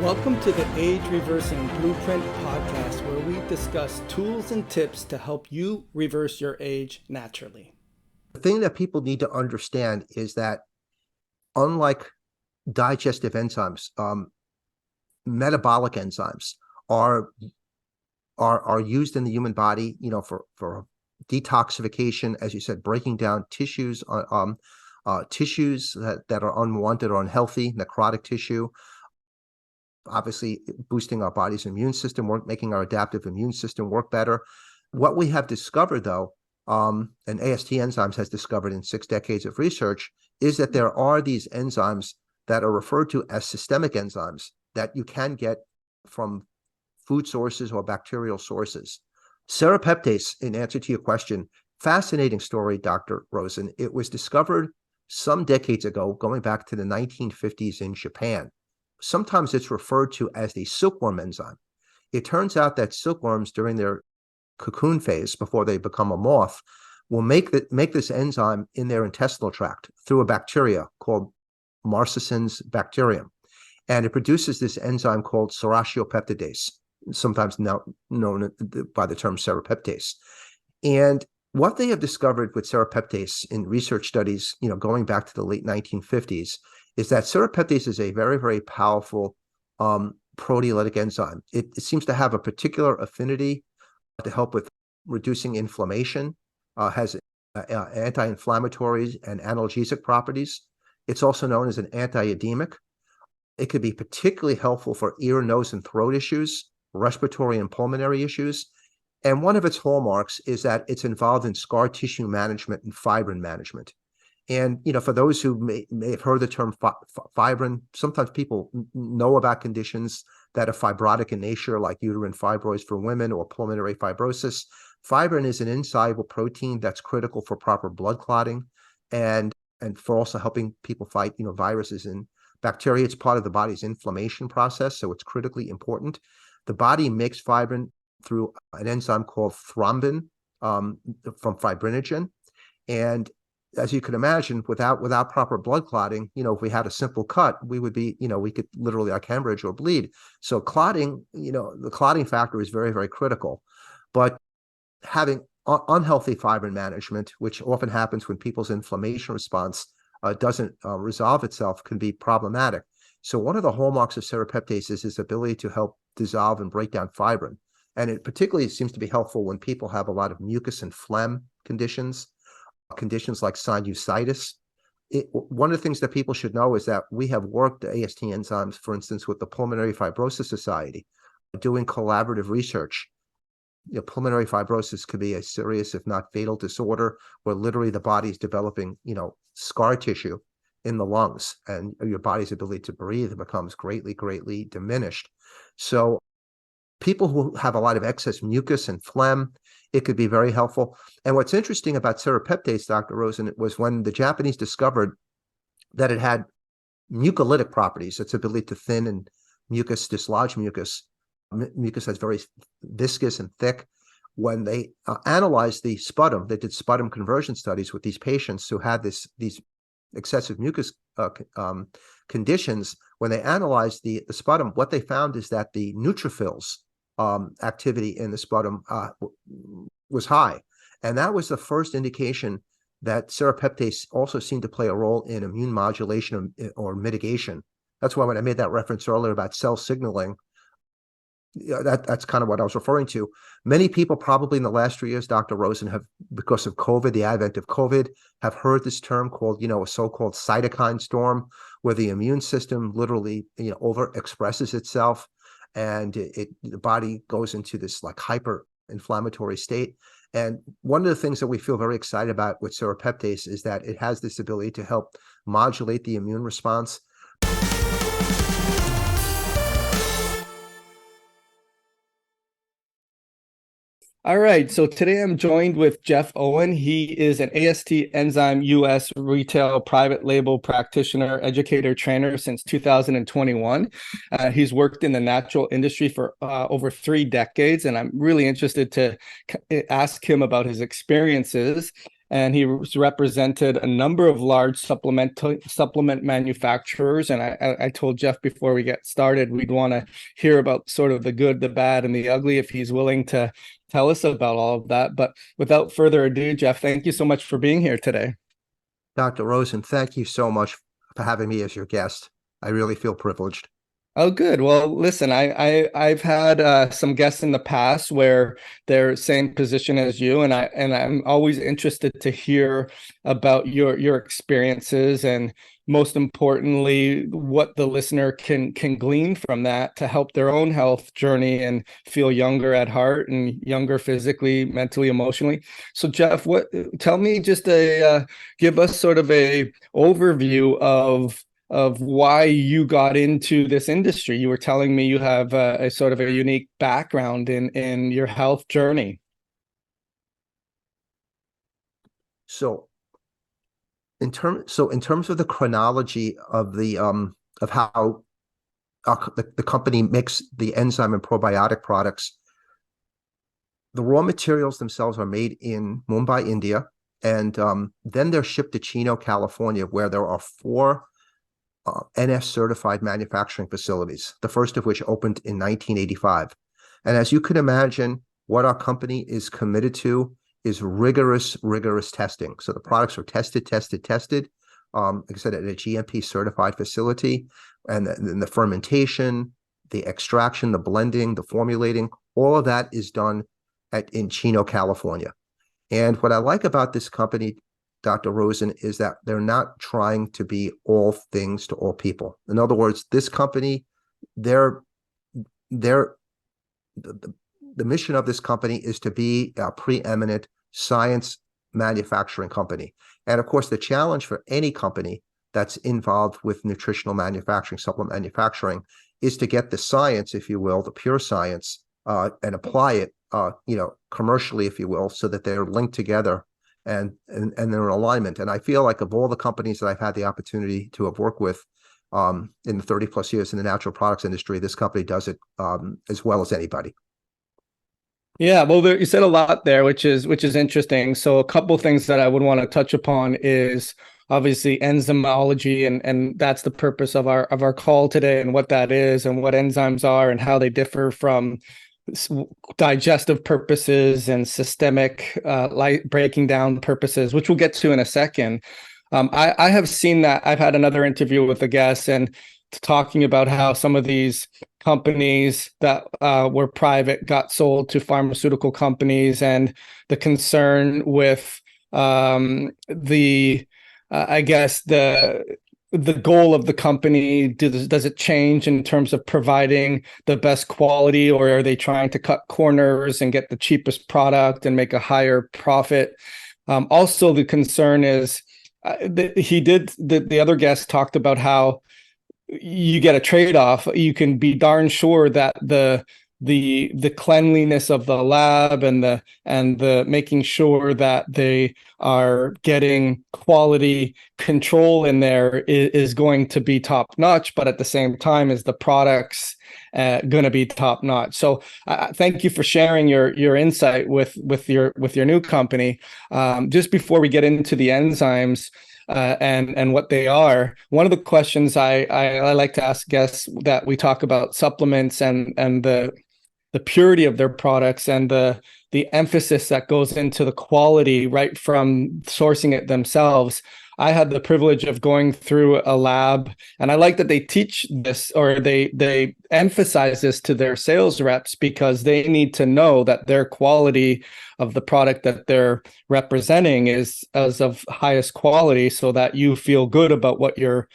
Welcome to the Age Reversing Blueprint podcast, where we discuss tools and tips to help you reverse your age naturally. The thing that people need to understand is that unlike digestive enzymes, metabolic enzymes are used in the human body, for detoxification, as you said, breaking down tissues, tissues that are unwanted or unhealthy, necrotic tissue, obviously boosting our body's immune system, making our adaptive immune system work better. What we have discovered, though, and AST Enzymes has discovered in 6 decades of research, is that there are these enzymes that are referred to as systemic enzymes that you can get from food sources or bacterial sources. Serrapeptase, in answer to your question, fascinating story, Dr. Rosen. It was discovered some decades ago, going back to the 1950s in Japan. Sometimes it's referred to as the silkworm enzyme. It turns out that silkworms, during their cocoon phase, before they become a moth, will make this enzyme in their intestinal tract through a bacteria called Marcescens bacterium. And it produces this enzyme called Serrapeptase, sometimes now known by the term Serrapeptase. And what they have discovered with Serrapeptase in research studies, going back to the late 1950s, is that Serrapeptase is a very, very powerful proteolytic enzyme. It seems to have a particular affinity to help with reducing inflammation, has anti-inflammatory and analgesic properties. It's also known as an anti-edemic. It could be particularly helpful for ear, nose, and throat issues, respiratory and pulmonary issues. And one of its hallmarks is that it's involved in scar tissue management and fibrin management. And, for those who may have heard the term fibrin, sometimes people know about conditions that are fibrotic in nature, like uterine fibroids for women or pulmonary fibrosis. Fibrin is an insoluble protein that's critical for proper blood clotting and for also helping people fight, viruses and bacteria. It's part of the body's inflammation process, so it's critically important. The body makes fibrin through an enzyme called thrombin from fibrinogen. And as you can imagine, without proper blood clotting, if we had a simple cut, we would be, we could literally like hemorrhage or bleed. So clotting, the clotting factor is very, very critical. But having unhealthy fibrin management, which often happens when people's inflammation response doesn't resolve itself, can be problematic. So one of the hallmarks of Serrapeptase is its ability to help dissolve and break down fibrin. And it particularly seems to be helpful when people have a lot of mucus and phlegm conditions like sinusitis. One of the things that people should know is that we have worked at AST Enzymes, for instance, with the Pulmonary Fibrosis Society, doing collaborative research. Pulmonary fibrosis could be a serious, if not fatal, disorder where literally the body is developing, scar tissue in the lungs, and your body's ability to breathe becomes greatly, greatly diminished. So people who have a lot of excess mucus and phlegm, it could be very helpful. And what's interesting about Serrapeptase, Dr. Rosen, was when the Japanese discovered that it had mucolytic properties, its ability to thin and dislodge mucus. Mucus that's very viscous and thick. When they analyzed the sputum, they did sputum conversion studies with these patients who had these excessive mucus conditions. When they analyzed the sputum, what they found is that the neutrophils activity in the sputum was high. And that was the first indication that Serrapeptase also seemed to play a role in immune modulation or mitigation. That's why when I made that reference earlier about cell signaling, that's kind of what I was referring to. Many people probably in the last 3 years, Dr. Rosen, have, because of COVID, the advent of COVID, have heard this term called, a so-called cytokine storm, where the immune system literally, overexpresses itself, and the body goes into this like hyper-inflammatory state. And one of the things that we feel very excited about with Serrapeptase is that it has this ability to help modulate the immune response. All right, so today I'm joined with Jeff Owen. He is an AST Enzyme US retail private label practitioner, educator, trainer since 2021. He's worked in the natural industry for over 3 decades, and I'm really interested to ask him about his experiences and he represented a number of large supplement manufacturers. And I told Jeff before we get started, we'd want to hear about sort of the good, the bad, and the ugly if he's willing to tell us about all of that. But without further ado, Jeff, thank you so much for being here today. Dr. Rosen, thank you so much for having me as your guest. I really feel privileged. Oh, good. Well, listen, I've had some guests in the past where they're same position as you, and I'm always interested to hear about your experiences, and most importantly, what the listener can glean from that to help their own health journey and feel younger at heart and younger physically, mentally, emotionally. So, Jeff, tell me just give us sort of a overview of why you got into this industry. You were telling me you have a sort of a unique background in your health journey. So in terms of the chronology of the of how the company makes the enzyme and probiotic products, the raw materials themselves are made in Mumbai, India, and then they're shipped to Chino, California, where there are 4 NF certified manufacturing facilities, the first of which opened in 1985. And as you can imagine, what our company is committed to is rigorous testing. So the products are tested, like I said, at a GMP certified facility, and the fermentation, the extraction, the blending, the formulating, all of that is done in Chino, California. And what I like about this company, Dr. Rosen, is that they're not trying to be all things to all people. In other words, this company, the mission of this company is to be a preeminent science manufacturing company. And of course, the challenge for any company that's involved with nutritional manufacturing, supplement manufacturing, is to get the science, if you will, the pure science, and apply it, commercially, if you will, so that they're linked together and they're in alignment. And I feel like of all the companies that I've had the opportunity to have worked with in the 30 plus years in the natural products industry, this company does it as well as anybody. Yeah, well, you said a lot there, which is interesting. So a couple things that I would want to touch upon is obviously enzymology, and that's the purpose of our call today, and what that is, and what enzymes are, and how they differ from digestive purposes and systemic light breaking down purposes, which we'll get to in a second. I have seen that. I've had another interview with a guest and talking about how some of these companies that were private got sold to pharmaceutical companies, and the concern with I guess the goal of the company. Does it change in terms of providing the best quality, or are they trying to cut corners and get the cheapest product and make a higher profit? Also, the concern is the other guest talked about how you get a trade-off. You can be darn sure that the cleanliness of the lab and the making sure that they are getting quality control in there is going to be top notch, but at the same time is the products going to be top notch. So thank you for sharing your insight with your new company. Just before we get into the enzymes and what they are, one of the questions I like to ask guests that we talk about supplements and the purity of their products and the emphasis that goes into the quality right from sourcing it themselves. I had the privilege of going through a lab, and I like that they teach this, or they emphasize this to their sales reps, because they need to know that their quality of the product that they're representing is as of highest quality, so that you feel good about what you're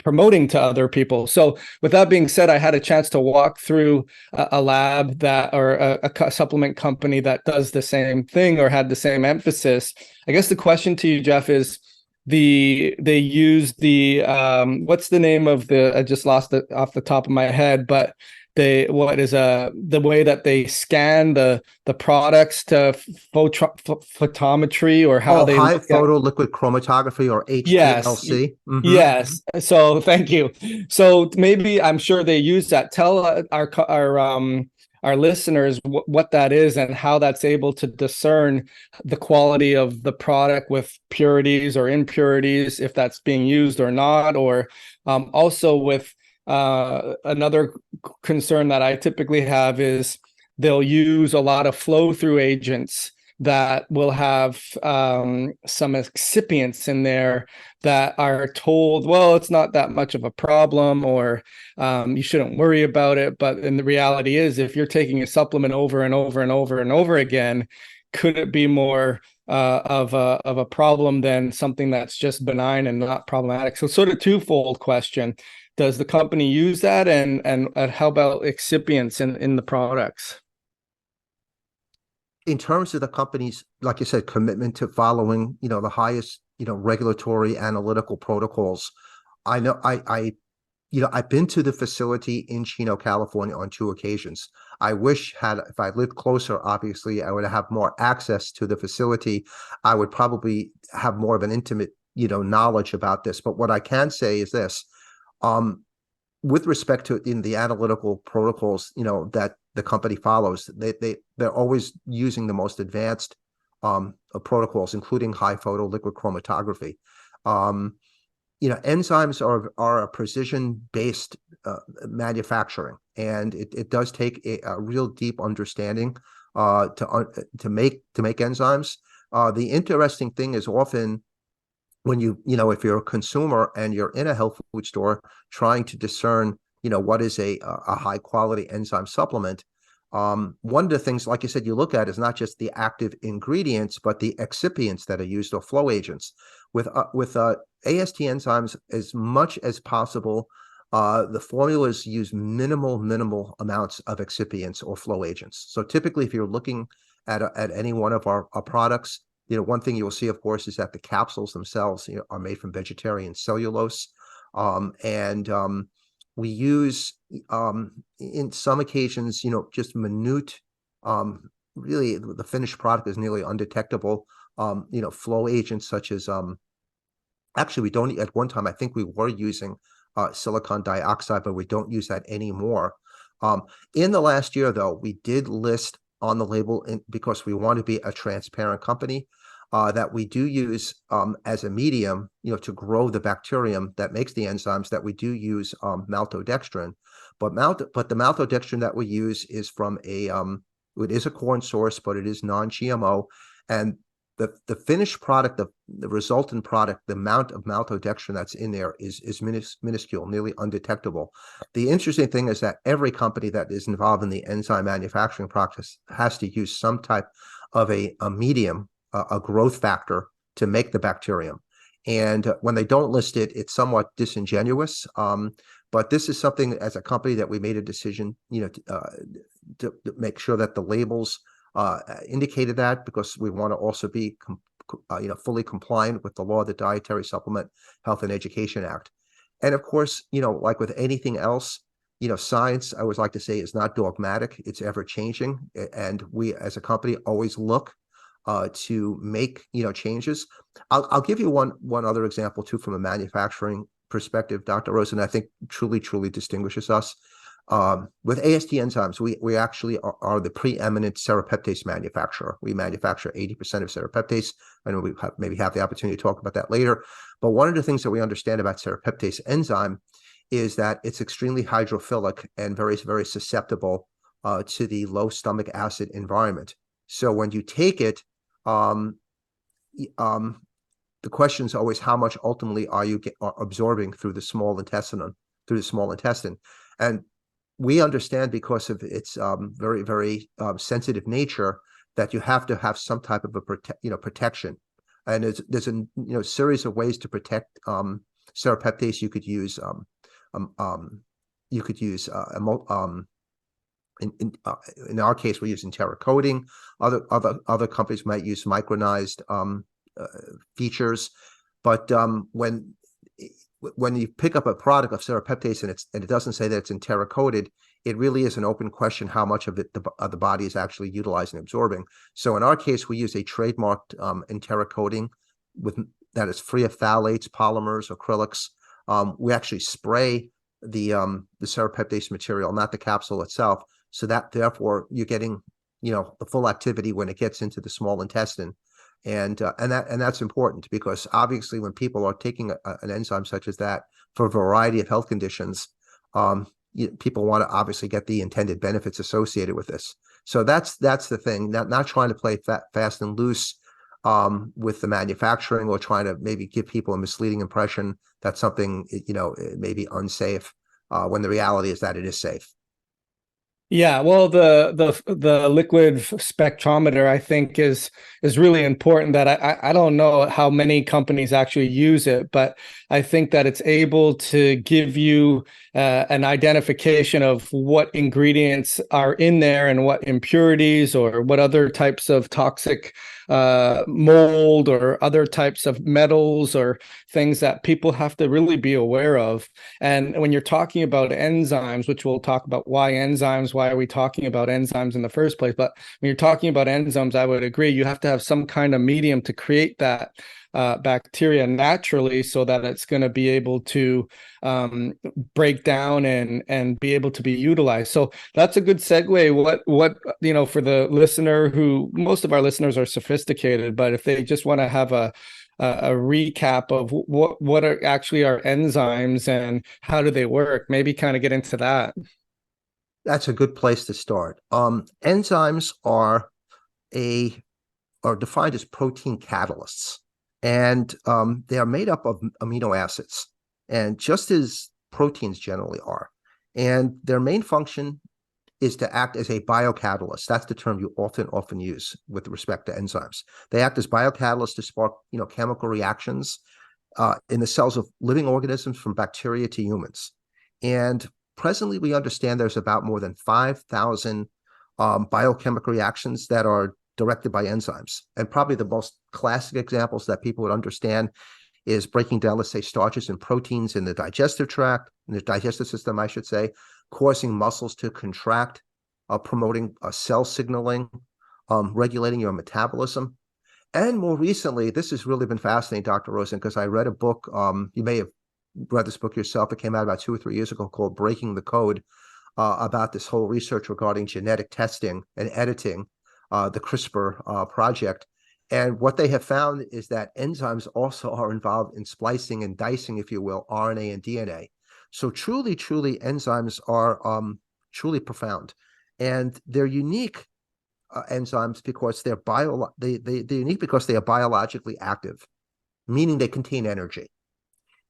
promoting to other people. So with that being said, I had a chance to walk through a lab or a supplement company that does the same thing or had the same emphasis. I guess the question to you, Jeff, is they use what's the name of I just lost it off the top of my head, but the way that they scan the products to photometry, or how they high photo liquid chromatography, or HPLC. Yes. Mm-hmm. Yes. So thank you. So maybe, I'm sure they use that. Tell our our listeners what that is and how that's able to discern the quality of the product with purities or impurities, if that's being used or not, or also with another concern that I typically have is they'll use a lot of flow through agents that will have some excipients in there that are told, well, it's not that much of a problem, or you shouldn't worry about it. But in the reality is, if you're taking a supplement over and over and over and over again, could it be more of a problem than something that's just benign and not problematic? So sort of twofold question. Does the company use that? And how about excipients in the products? In terms of the company's, like you said, commitment to following, the highest, regulatory analytical protocols, I know I've been to the facility in Chino, California on 2 occasions. I wish if I lived closer, obviously, I would have more access to the facility. I would probably have more of an intimate, knowledge about this. But what I can say is this, with respect to in the analytical protocols, that the company follows, they're always using the most advanced protocols, including high photo liquid chromatography. Enzymes are a precision-based manufacturing, and it does take a real deep understanding to make enzymes. The interesting thing is often when if you're a consumer and you're in a health food store trying to discern, what is a high quality enzyme supplement, one of the things, like you said, you look at is not just the active ingredients, but the excipients that are used or flow agents. With AST enzymes, as much as possible, the formulas use minimal amounts of excipients or flow agents. So typically, if you're looking at any one of our products, one thing you'll see, of course, is that the capsules themselves, are made from vegetarian cellulose, and we use, in some occasions, just minute, really the finished product is nearly undetectable, flow agents such as, actually, we don't, at one time, I think we were using silicon dioxide, but we don't use that anymore. In the last year, though, we did list on the label, because we want to be a transparent company, that we do use as a medium, to grow the bacterium that makes the enzymes, that we do use maltodextrin. But the maltodextrin that we use is from it is a corn source, but it is non-GMO. And the finished product, the resultant product, the amount of maltodextrin that's in there is minuscule, nearly undetectable. The interesting thing is that every company that is involved in the enzyme manufacturing process has to use some type of a medium, a growth factor, to make the bacterium. And when they don't list it, it's somewhat disingenuous. But this is something, as a company, that we made a decision, to make sure that the labels indicated that, because we want to also be fully compliant with the law of the Dietary Supplement Health and Education Act. And of course, like with anything else, science, I always like to say, is not dogmatic, it's ever changing. And we as a company always look to make changes. I'll give you one other example too, from a manufacturing perspective, Dr. Rosen, I think truly distinguishes us. With AST enzymes, we actually are the preeminent serrapeptase manufacturer. We manufacture 80% of serrapeptase. I know we maybe have the opportunity to talk about that later. But one of the things that we understand about serrapeptase enzyme is that it's extremely hydrophilic and very susceptible to the low stomach acid environment. So when you take it, the question is always, how much ultimately are you absorbing through the small intestine? And we understand, because of its very sensitive nature, that you have to have some type of a protection. And there's a series of ways to protect serrapeptase. You could use in our case, we're using coating. Other companies might use micronized features. But when you pick up a product of serrapeptase and it doesn't say that it's enteric-coated, it really is an open question how much of it the body is actually utilizing and absorbing. So in our case, we use a trademarked enteric coating that is free of phthalates, polymers, acrylics. We actually spray the serrapeptase material, not the capsule itself, so that therefore you're getting, the full activity when it gets into the small intestine. And that's important, because obviously when people are taking an enzyme such as that for a variety of health conditions, people want to obviously get the intended benefits associated with this. So that's the thing. Not trying to play fast and loose with the manufacturing, or trying to maybe give people a misleading impression that something it may be unsafe, when the reality is that it is safe. Yeah, well, the liquid spectrometer, I think, is really important. That I don't know how many companies actually use it, but I think that it's able to give you an identification of what ingredients are in there and what impurities or what other types of toxic mold or other types of metals or things that people have to really be aware of. And when you're talking about enzymes, which we'll talk about why are we talking about enzymes in the first place? But when you're talking about enzymes, I would agree, you have to have some kind of medium to create that bacteria naturally, so that it's going to be able to break down and be able to be utilized. So that's a good segue. What for the listener, who most of our listeners are sophisticated, but if they just want to have a recap of what are actually are enzymes and how do they work, maybe kind of get into that. That's a good place to start. Enzymes are defined as protein catalysts, and they are made up of amino acids, and just as proteins generally are. And their main function is to act as a biocatalyst. That's the term you often use with respect to enzymes. They act as biocatalysts to spark, chemical reactions in the cells of living organisms, from bacteria to humans. And presently, we understand there's about more than 5,000 biochemical reactions that are directed by enzymes. And probably the most classic examples that people would understand is breaking down, let's say, starches and proteins in the digestive tract, in the digestive system, I should say, causing muscles to contract, promoting cell signaling, regulating your metabolism. And more recently, this has really been fascinating, Dr. Rosen, because I read a book, you may have read this book yourself. It came out about 2 or 3 years ago, called Breaking the Code, about this whole research regarding genetic testing and editing, the CRISPR project. And what they have found is that enzymes also are involved in splicing and dicing, if you will, RNA and DNA. So truly, enzymes are truly profound. And they're unique enzymes because they're unique because they are biologically active, meaning they contain energy.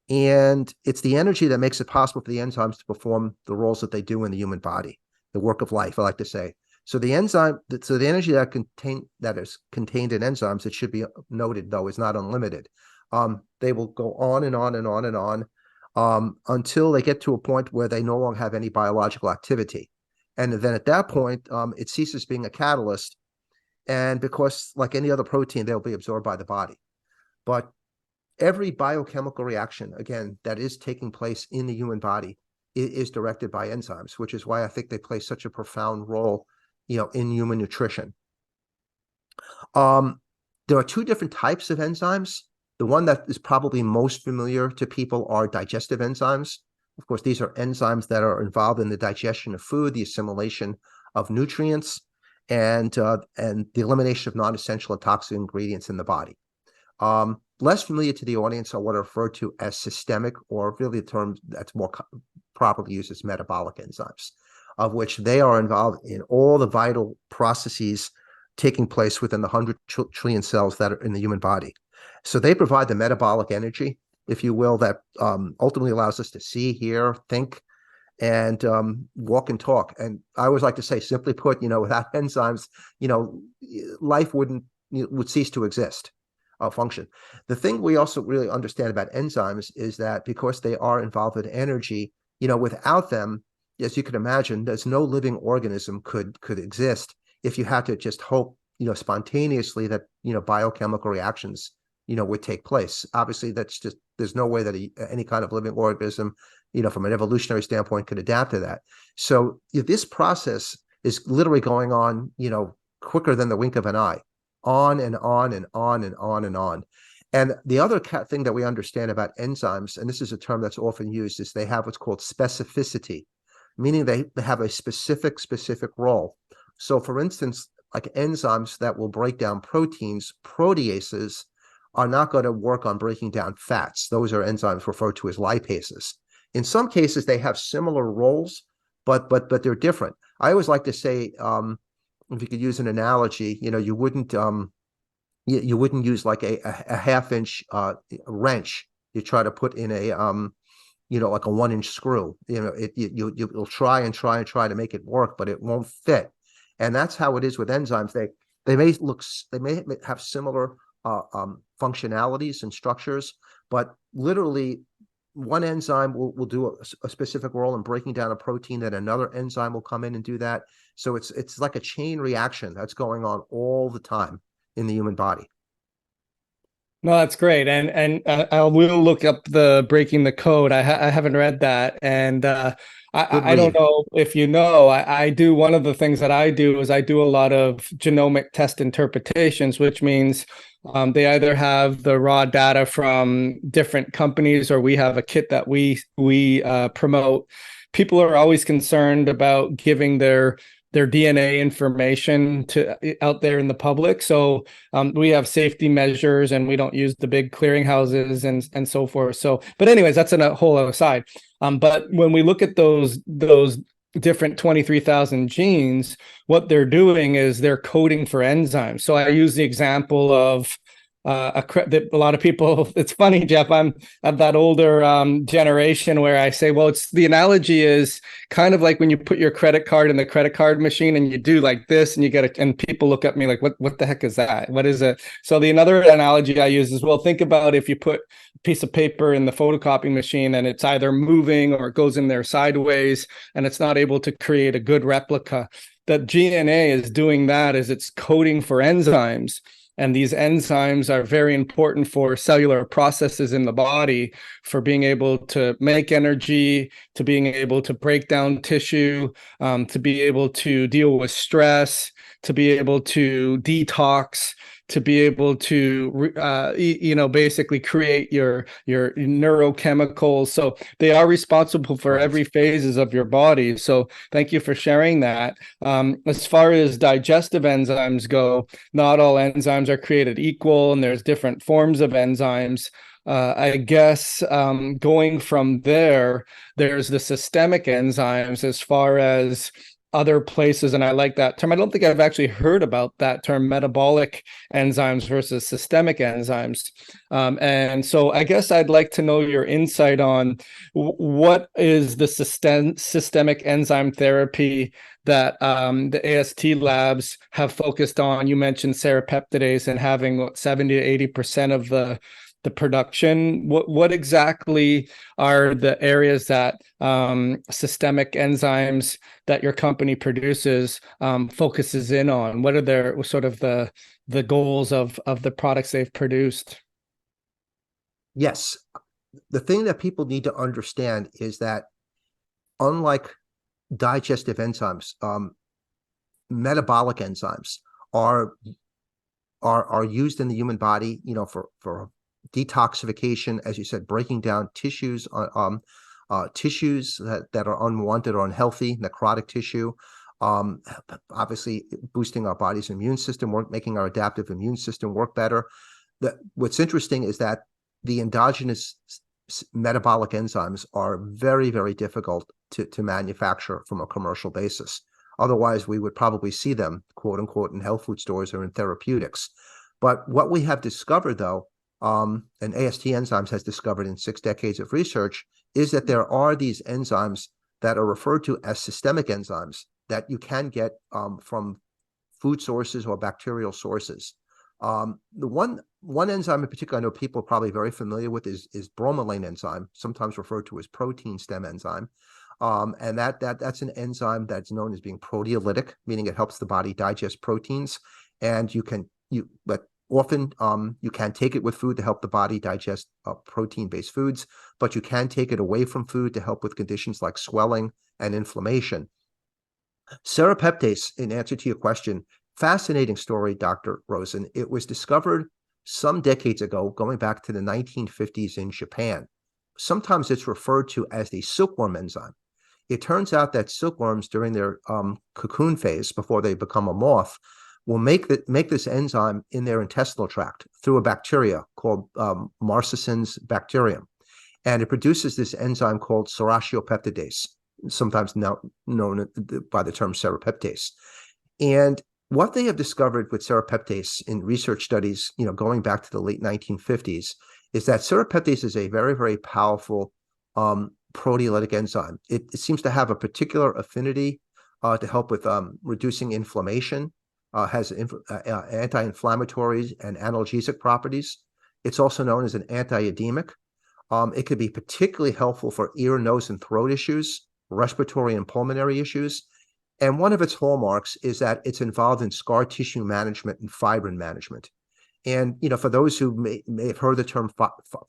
And it's the energy that makes it possible for the enzymes to perform the roles that they do in the human body, the work of life, I like to say. So the energy that is contained in enzymes, it should be noted, though, is not unlimited. They will go on and on and on and on until they get to a point where they no longer have any biological activity. And then at that point, it ceases being a catalyst. And because, like any other protein, they'll be absorbed by the body. But every biochemical reaction, again, that is taking place in the human body is directed by enzymes, which is why I think they play such a profound role, in human nutrition. There are 2 different types of enzymes. The one that is probably most familiar to people are digestive enzymes. Of course, these are enzymes that are involved in the digestion of food, the assimilation of nutrients, and the elimination of non-essential and toxic ingredients in the body. Less familiar to the audience are what are referred to as systemic, or really the term that's more properly used as metabolic enzymes, of which they are involved in all the vital processes taking place within the 100 trillion cells that are in the human body. So they provide the metabolic energy, if you will, that ultimately allows us to see, hear, think, and walk and talk. And I always like to say, simply put, without enzymes, life would cease to exist. Function. The thing we also really understand about enzymes is that because they are involved in energy, without them, as you can imagine, there's no living organism could exist if you had to just hope, spontaneously that, biochemical reactions, would take place. Obviously, there's no way that any kind of living organism, from an evolutionary standpoint, could adapt to that. So this process is literally going on, quicker than the wink of an eye. On and on and on and on and on. And the other thing that we understand about enzymes, and this is a term that's often used, is they have what's called specificity. meaning they have a specific role. So for instance, like enzymes that will break down proteins, proteases are not going to work on breaking down fats. Those are enzymes referred to as lipases. In some cases, they have similar roles, but they're different. I always like to say, if you could use an analogy, you wouldn't use like a half-inch wrench you try to put in a like a 1-inch screw. You'll try and try and try to make it work, but it won't fit. And that's how it is with enzymes. They may have similar functionalities and structures, but literally one enzyme will do a specific role in breaking down a protein, that another enzyme will come in and do that. So it's like a chain reaction that's going on all the time in the human body. No, that's great, and I will look up the Breaking the Code. I haven't read that, and Good I don't read. know if you know. I do one of the things that I do is I do a lot of genomic test interpretations, which means they either have the raw data from different companies, or we have a kit that we promote. People are always concerned about giving their DNA information to out there in the public. So we have safety measures, and we don't use the big clearinghouses and so forth. So, but anyways, that's a whole other side. But when we look at those different 23,000 genes, what they're doing is they're coding for enzymes. So I use the example of a lot of people. It's funny, Jeff. I'm of that older generation where I say, well, it's the analogy is kind of like when you put your credit card in the credit card machine and you do like this, and you get it, and people look at me like, what the heck is that? What is it? So the another analogy I use is, well, think about if you put a piece of paper in the photocopying machine and it's either moving or it goes in there sideways and it's not able to create a good replica. That GNA is doing that, is it's coding for enzymes. And these enzymes are very important for cellular processes in the body, for being able to make energy, to being able to break down tissue, to be able to deal with stress, to be able to detox, to be able to basically create your neurochemicals. So they are responsible for Right. every phases of your body. So thank you for sharing that. As far as digestive enzymes go, not all enzymes are created equal, and there's different forms of enzymes. I guess going from there, there's the systemic enzymes as far as other places, and I like that term. I don't think I've actually heard about that term, metabolic enzymes versus systemic enzymes. And so I guess I'd like to know your insight on what is the systemic enzyme therapy that the AST labs have focused on. You mentioned serrapeptase and having what, 70 to 80% of the production. What exactly are the areas that systemic enzymes that your company produces focuses in on? What are their sort of the goals of the products they've produced? Yes. The thing that people need to understand is that unlike digestive enzymes, metabolic enzymes are used in the human body, for detoxification, as you said, breaking down tissues, tissues that are unwanted or unhealthy, necrotic tissue, obviously boosting our body's immune system, making our adaptive immune system work better. What's interesting is that the endogenous metabolic enzymes are very, very difficult to manufacture from a commercial basis. Otherwise, we would probably see them, quote unquote, in health food stores or in therapeutics. But what we have discovered, though, and AST Enzymes has discovered in 6 decades of research, is that there are these enzymes that are referred to as systemic enzymes that you can get from food sources or bacterial sources. The one enzyme in particular I know people are probably very familiar with is bromelain enzyme, sometimes referred to as protein stem enzyme. And that's an enzyme that's known as being proteolytic, meaning it helps the body digest proteins. And but often you can take it with food to help the body digest protein-based foods, but you can take it away from food to help with conditions like swelling and inflammation. Serrapeptase, in answer to your question, fascinating story, Dr. Rosen. It was discovered some decades ago, going back to the 1950s in Japan. Sometimes it's referred to as the silkworm enzyme. It turns out that silkworms during their cocoon phase, before they become a moth, will make this enzyme in their intestinal tract through a bacteria called Marcescin's bacterium. And it produces this enzyme called serratiopeptidase, sometimes now known by the term serrapeptase. And what they have discovered with serrapeptase in research studies, going back to the late 1950s, is that serrapeptase is a very, very powerful proteolytic enzyme. It seems to have a particular affinity to help with reducing inflammation, has anti-inflammatory and analgesic properties. It's also known as an anti-edemic. It could be particularly helpful for ear, nose, and throat issues, respiratory and pulmonary issues. And one of its hallmarks is that it's involved in scar tissue management and fibrin management. And, for those who may have heard the term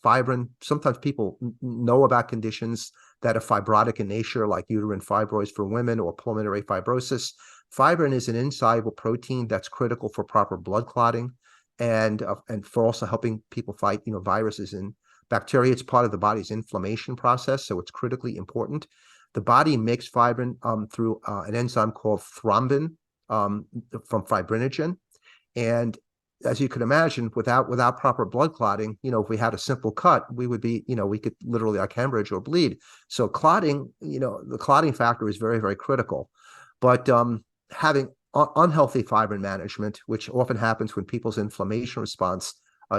fibrin, sometimes people know about conditions that are fibrotic in nature, like uterine fibroids for women or pulmonary fibrosis. Fibrin is an insoluble protein that's critical for proper blood clotting and for also helping people fight, viruses and bacteria. It's part of the body's inflammation process, so it's critically important. The body makes fibrin through an enzyme called thrombin from fibrinogen. And as you can imagine, without proper blood clotting, if we had a simple cut, we would be, we could literally like hemorrhage or bleed. So clotting, the clotting factor is very, very critical. But having unhealthy fibrin management, which often happens when people's inflammation response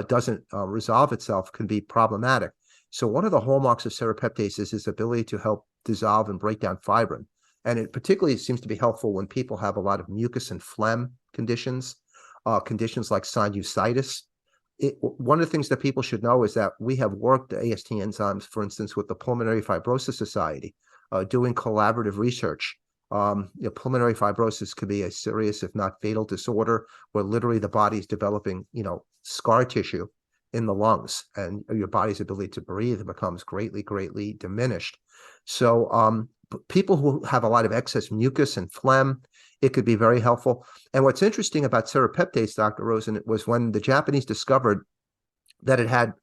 doesn't resolve itself, can be problematic. So one of the hallmarks of serrapeptase is its ability to help dissolve and break down fibrin. And it particularly seems to be helpful when people have a lot of mucus and phlegm conditions, conditions like sinusitis. One of the things that people should know is that we have worked AST enzymes, for instance, with the Pulmonary Fibrosis Society, doing collaborative research. Pulmonary fibrosis could be a serious, if not fatal, disorder where literally the body's developing, scar tissue in the lungs, and your body's ability to breathe becomes greatly, greatly diminished. So people who have a lot of excess mucus and phlegm, it could be very helpful. And what's interesting about serrapeptase, Dr. Rosen, was when the Japanese discovered that it had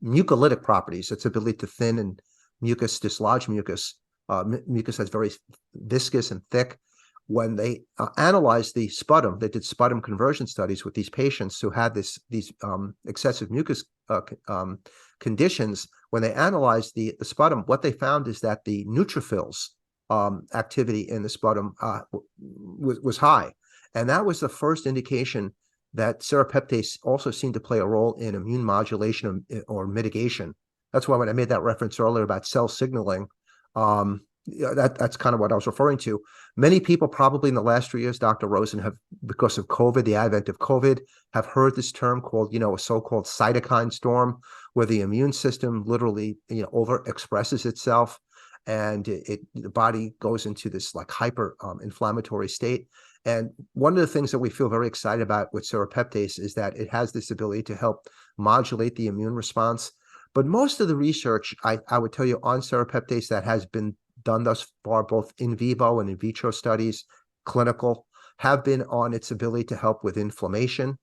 mucolytic properties, its ability to thin and dislodge mucus. Mucus that's very viscous and thick. When they analyzed the sputum, they did sputum conversion studies with these patients who had these excessive mucus conditions. When they analyzed the sputum, what they found is that the neutrophils activity in the sputum was high. And that was the first indication that serrapeptase also seemed to play a role in immune modulation or mitigation. That's why when I made that reference earlier about cell signaling, that's kind of what I was referring to. Many people probably in the last 3 years, Dr. Rosen, have, because of COVID, the advent of COVID, have heard this term called, a so-called cytokine storm, where the immune system literally, overexpresses itself, and the body goes into this like hyper inflammatory state. And one of the things that we feel very excited about with serrapeptase is that it has this ability to help modulate the immune response. But most of the research, I would tell you, on serrapeptase that has been done thus far, both in vivo and in vitro studies, clinical, have been on its ability to help with inflammation,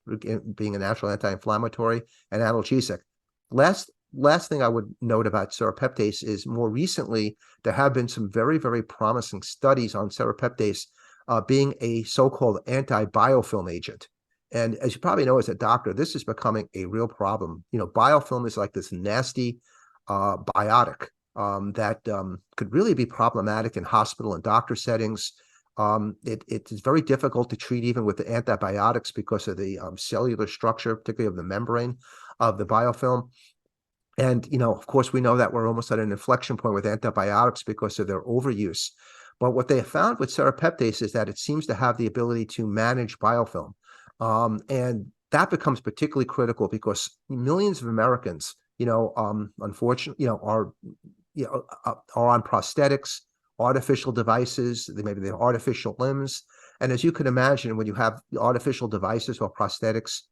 being a natural anti-inflammatory and analgesic. Last thing I would note about serrapeptase is more recently, there have been some very, very promising studies on serrapeptase being a so-called anti-biofilm agent. And as you probably know, as a doctor, this is becoming a real problem. Biofilm is like this nasty biotic that could really be problematic in hospital and doctor settings. It is very difficult to treat even with the antibiotics because of the cellular structure, particularly of the membrane of the biofilm. And, of course, we know that we're almost at an inflection point with antibiotics because of their overuse. But what they have found with serrapeptase is that it seems to have the ability to manage biofilm. And that becomes particularly critical because millions of Americans, unfortunately, are on prosthetics, artificial devices. Maybe they have artificial limbs. And as you can imagine, when you have artificial devices or prosthetics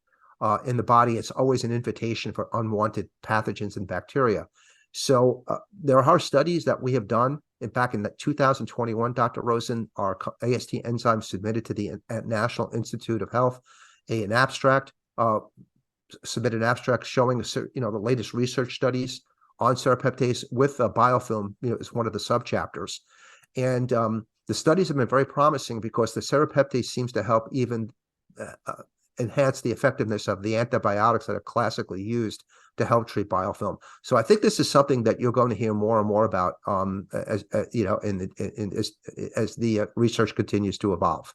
in the body, it's always an invitation for unwanted pathogens and bacteria. So there are studies that we have done. Back in 2021, Dr. Rosen, our AST enzymes submitted to the National Institute of Health an abstract, submitted an abstract showing the latest research studies on serrapeptase with biofilm, is one of the subchapters. And the studies have been very promising because the serrapeptase seems to help even enhance the effectiveness of the antibiotics that are classically used to help treat biofilm. So I think this is something that you're going to hear more and more about as you know, as the research continues to evolve.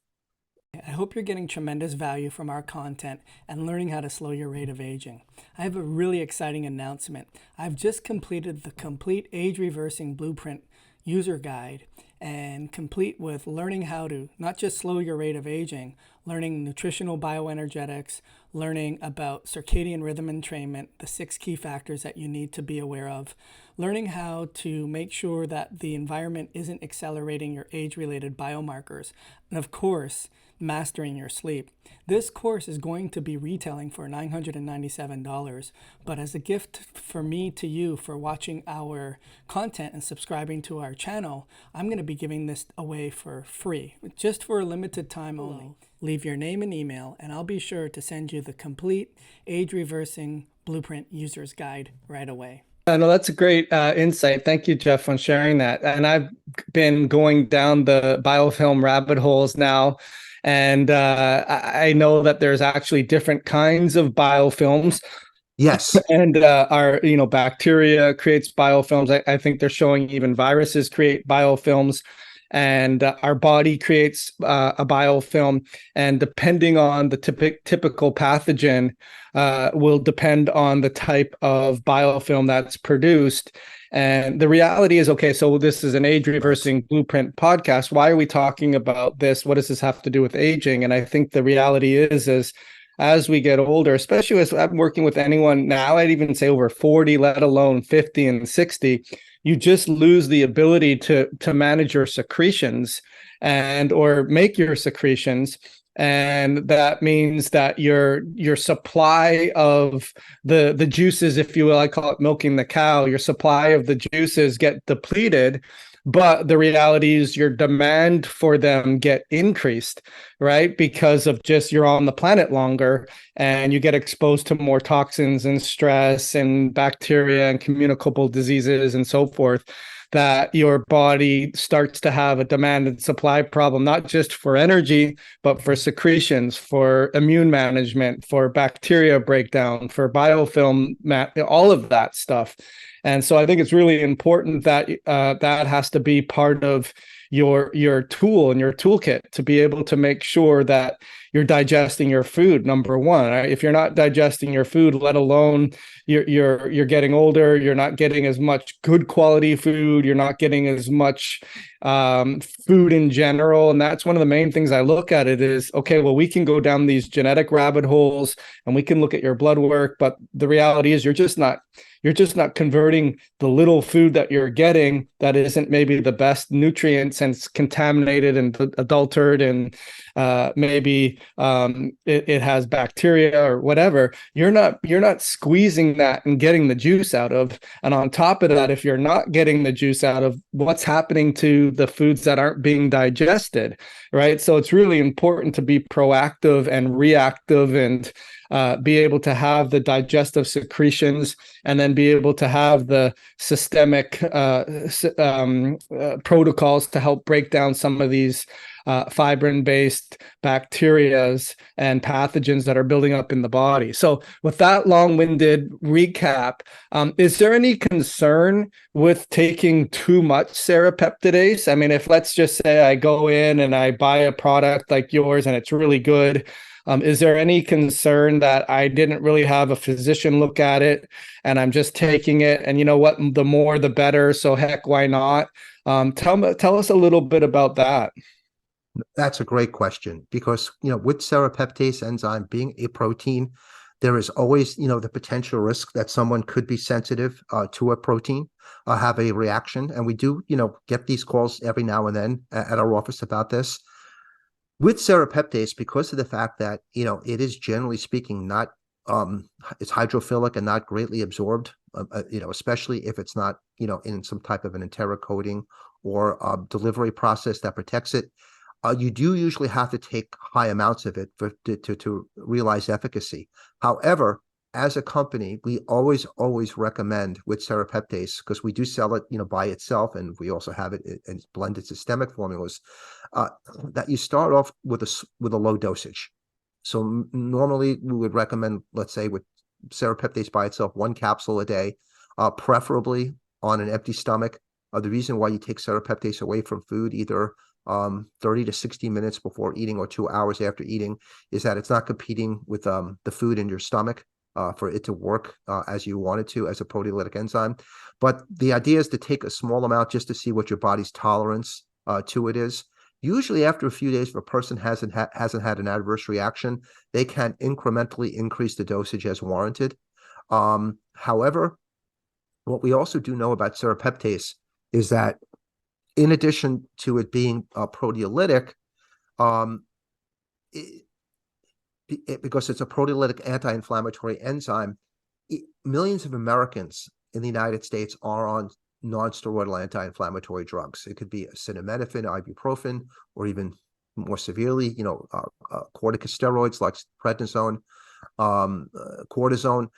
I hope you're getting tremendous value from our content and learning how to slow your rate of aging. I have a really exciting announcement. I've just completed the complete age reversing blueprint user guide, and complete with learning how to not just slow your rate of aging, learning nutritional bioenergetics, learning about circadian rhythm entrainment, the 6 key factors that you need to be aware of, learning how to make sure that the environment isn't accelerating your age-related biomarkers, and of course, mastering your sleep. This course is going to be retailing for $997, but as a gift for me to you for watching our content and subscribing to our channel, I'm going to be giving this away for free, just for a limited time only. Leave your name and email, and I'll be sure to send you the complete age-reversing blueprint user's guide right away. No, that's a great insight. Thank you, Jeff, on sharing that. And I've been going down the biofilm rabbit holes now. And I know that there's actually different kinds of biofilms. Yes. And our, bacteria creates biofilms. I think they're showing even viruses create biofilms. And our body creates a biofilm. And depending on the typical pathogen will depend on the type of biofilm that's produced. And the reality is, okay, so this is an age reversing blueprint podcast. Why are we talking about this? What does this have to do with aging? And I think the reality is as we get older, especially as I'm working with anyone now, I'd even say over 40, let alone 50 and 60, you just lose the ability to manage your secretions or make your secretions. And that means that your supply of the juices, if you will, I call it milking the cow, your supply of the juices get depleted, but the reality is your demand for them get increased, right? Because of just you're on the planet longer and you get exposed to more toxins and stress and bacteria and communicable diseases and so forth, that your body starts to have a demand and supply problem, not just for energy, but for secretions, for immune management, for bacteria breakdown, for biofilm, all of that stuff. And so I think it's really important that that has to be part of your tool and your toolkit to be able to make sure that you're digesting your food. Number one, right? If you're not digesting your food, let alone you're getting older, you're not getting as much good quality food, you're not getting as much food in general. And that's one of the main things I look at it is, okay, well, we can go down these genetic rabbit holes and we can look at your blood work, but the reality is you're just not converting the little food that you're getting that isn't maybe the best nutrients and it's contaminated and adulterated and maybe it has bacteria or whatever. You're not squeezing that and getting the juice out of. And on top of that, if you're not getting the juice out of, what's happening to the foods that aren't being digested, right? So it's really important to be proactive and reactive and be able to have the digestive secretions and then be able to have the systemic protocols to help break down some of these fibrin-based bacterias and pathogens that are building up in the body. So with that long-winded recap, is there any concern with taking too much serrapeptase? I mean, if let's just say I go in and I buy a product like yours and it's really good, is there any concern that I didn't really have a physician look at it and I'm just taking it and you know what, the more the better, so heck, why not? Tell us a little bit about that. That's a great question because, with serrapeptase enzyme being a protein, there is always, the potential risk that someone could be sensitive to a protein, have a reaction. And we do, get these calls every now and then at our office about this. With serrapeptase, because of the fact that, it is generally speaking not, it's hydrophilic and not greatly absorbed, especially if it's not, in some type of an enteric coating or delivery process that protects it. You do usually have to take high amounts of it to realize efficacy. However, as a company, we always recommend with Serrapeptase, because we do sell it, by itself, and we also have it in blended systemic formulas, that you start off with a low dosage. So normally we would recommend, let's say with Serrapeptase by itself, 1 capsule a day, preferably on an empty stomach. The reason why you take Serrapeptase away from food, either 30 to 60 minutes before eating or 2 hours after eating, is that it's not competing with the food in your stomach for it to work as you want it to as a proteolytic enzyme. But the idea is to take a small amount just to see what your body's tolerance to it is. Usually after a few days, if a person hasn't had an adverse reaction, they can incrementally increase the dosage as warranted. However, what we also do know about Serrapeptase is that in addition to it being proteolytic, because it's a proteolytic anti-inflammatory enzyme, millions of Americans in the United States are on non-steroidal anti-inflammatory drugs. It could be acetaminophen, ibuprofen, or even more severely, corticosteroids like prednisone, cortisone.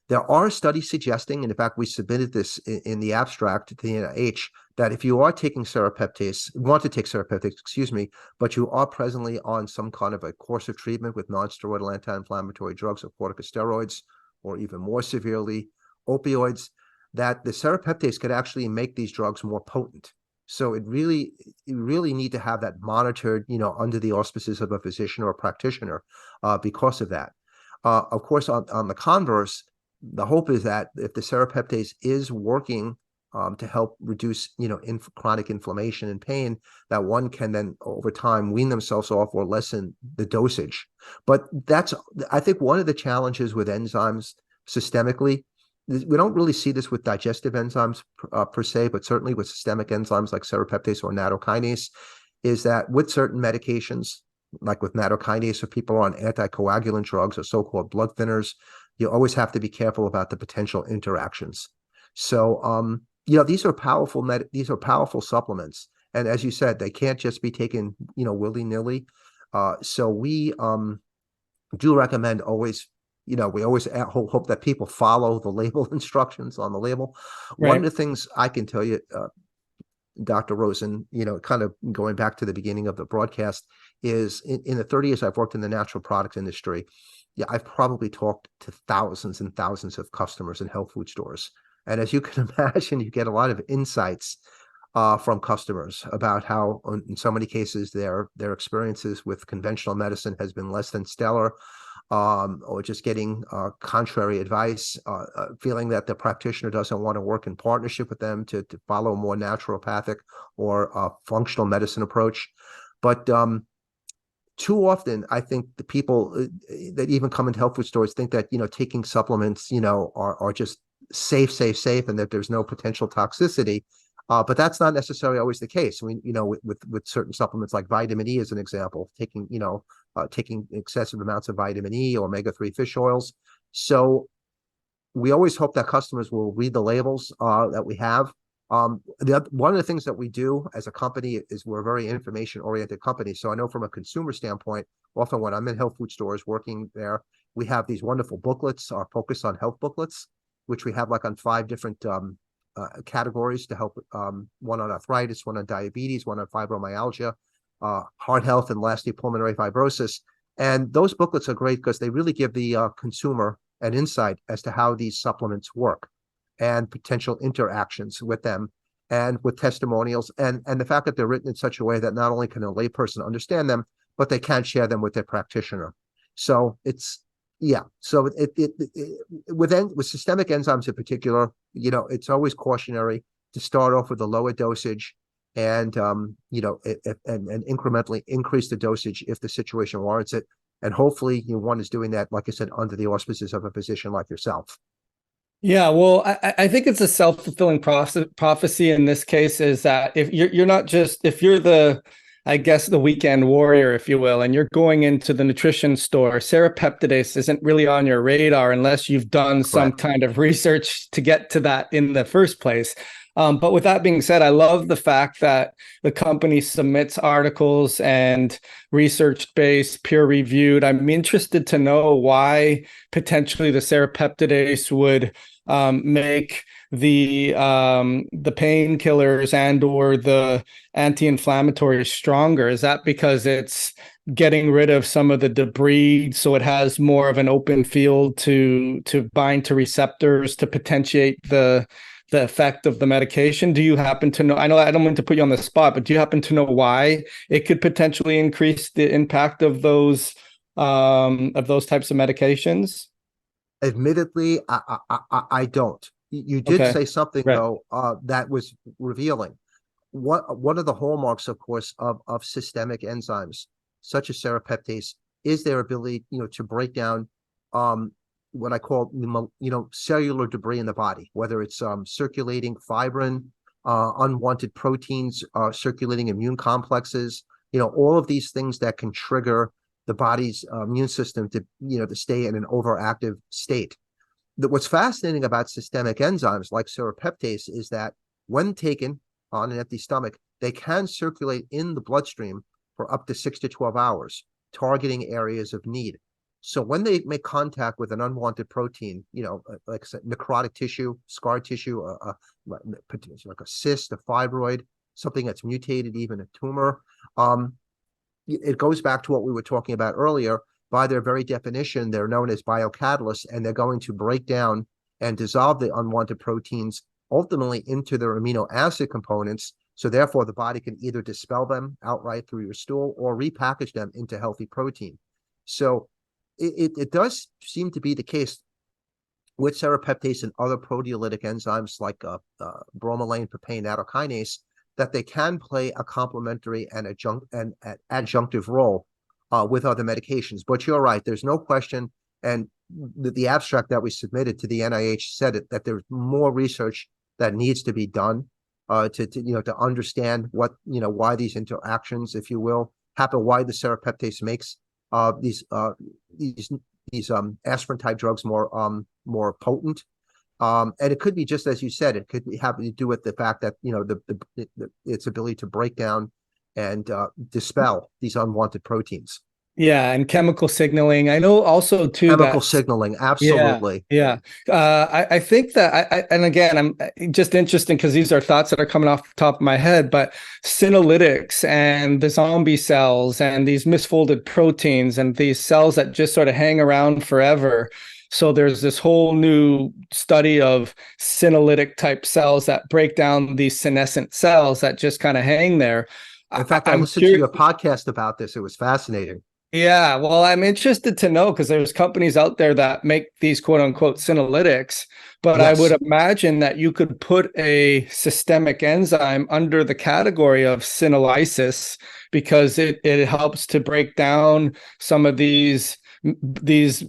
There are studies suggesting, and in fact, we submitted this in the abstract to the NIH, that if you are taking want to take Serrapeptase, but you are presently on some kind of a course of treatment with non-steroidal anti-inflammatory drugs or corticosteroids, or even more severely, opioids, that the Serrapeptase could actually make these drugs more potent. So you really need to have that monitored, under the auspices of a physician or a practitioner because of that. Of course, on the converse, the hope is that if the Serrapeptase is working to help reduce, chronic inflammation and pain, that one can then over time wean themselves off or lessen the dosage. But I think one of the challenges with enzymes systemically, we don't really see this with digestive enzymes per se, but certainly with systemic enzymes like Serrapeptase or nattokinase, is that with certain medications, like with nattokinase, if people are on anticoagulant drugs or so-called blood thinners, you always have to be careful about the potential interactions. So, these are powerful supplements, and as you said, they can't just be taken, willy-nilly. So we do recommend always. We always hope that people follow the label instructions on the label. Right. One of the things I can tell you, Dr. Rosen, kind of going back to the beginning of the broadcast, is in the 30 years I've worked in the natural product industry, I've probably talked to thousands and thousands of customers in health food stores. And as you can imagine, you get a lot of insights from customers about how, in so many cases, their experiences with conventional medicine has been less than stellar. Or just getting contrary advice, feeling that the practitioner doesn't want to work in partnership with them to follow a more naturopathic or functional medicine approach. But too often, I think the people that even come into health food stores think that, taking supplements, are just safe, and that there's no potential toxicity. But that's not necessarily always the case. With certain supplements like vitamin E as an example, taking excessive amounts of vitamin E or omega-3 fish oils. So we always hope that customers will read the labels that we have. One of the things that we do as a company is we're a very information-oriented company. So I know from a consumer standpoint, often when I'm in health food stores working there, we have these wonderful booklets, our Focus on Health booklets, which we have like on 5 different categories to help, one on arthritis, one on diabetes, one on fibromyalgia, heart health, and lastly, pulmonary fibrosis. And those booklets are great because they really give the consumer an insight as to how these supplements work and potential interactions with them, and with testimonials, and the fact that they're written in such a way that not only can a layperson understand them, but they can share them with their practitioner. So so with systemic enzymes in particular, it's always cautionary to start off with a lower dosage, and and incrementally increase the dosage if the situation warrants it. And hopefully, one is doing that, like I said, under the auspices of a physician like yourself. Yeah, well, I think it's a self-fulfilling prophecy in this case, is that if you're not just, if you're the weekend warrior, if you will, and you're going into the nutrition store, Serrapeptase isn't really on your radar unless you've done some kind of research to get to that in the first place. But with that being said, I love the fact that the company submits articles and research-based, peer-reviewed. I'm interested to know why potentially the serrapeptase would make the painkillers and or the anti-inflammatory stronger. Is that because it's getting rid of some of the debris, so it has more of an open field to bind to receptors to potentiate the effect of the medication? Do you happen to know? I know I don't mean to put you on the spot, but do you happen to know why it could potentially increase the impact of those types of medications? Admittedly, I don't. You did Okay. say something Right. though that was revealing. One of the hallmarks, of course, of systemic enzymes such as serrapeptase is their ability, to break down what I call, cellular debris in the body, whether it's circulating fibrin, unwanted proteins, circulating immune complexes, all of these things that can trigger the body's immune system to stay in an overactive state. What's fascinating about systemic enzymes like serrapeptase is that when taken on an empty stomach, they can circulate in the bloodstream for up to 6 to 12 hours, targeting areas of need. So when they make contact with an unwanted protein, like I said, necrotic tissue, scar tissue, like a cyst, a fibroid, something that's mutated, even a tumor, it goes back to what we were talking about earlier. By their very definition, they're known as biocatalysts, and they're going to break down and dissolve the unwanted proteins ultimately into their amino acid components. So therefore, the body can either dispel them outright through your stool or repackage them into healthy protein. So it does seem to be the case with serrapeptase and other proteolytic enzymes like bromelain, papain, nattokinase, that they can play a complementary and adjunctive role with other medications. But you're right, there's no question. And the abstract that we submitted to the NIH said that there's more research that needs to be done to understand why these interactions, if you will, happen, why the serrapeptase makes these aspirin type drugs more potent. And it could be, just as you said, it could have to do with the fact that its ability to break down and dispel these unwanted proteins. Yeah, and chemical signaling. I know also too Chemical that signaling, yeah, absolutely. yeah. I think that and again, I'm just interesting because these are thoughts that are coming off the top of my head, but senolytics and the zombie cells and these misfolded proteins and these cells that just sort of hang around forever. So there's this whole new study of senolytic type cells that break down these senescent cells that just kind of hang there. In fact, I I'm listened to curious. your podcast about this. It was fascinating. Yeah, well, I'm interested to know because there's companies out there that make these quote unquote senolytics, but I would Yes. imagine that you could put a systemic enzyme under the category of senolysis because it helps to break down some of these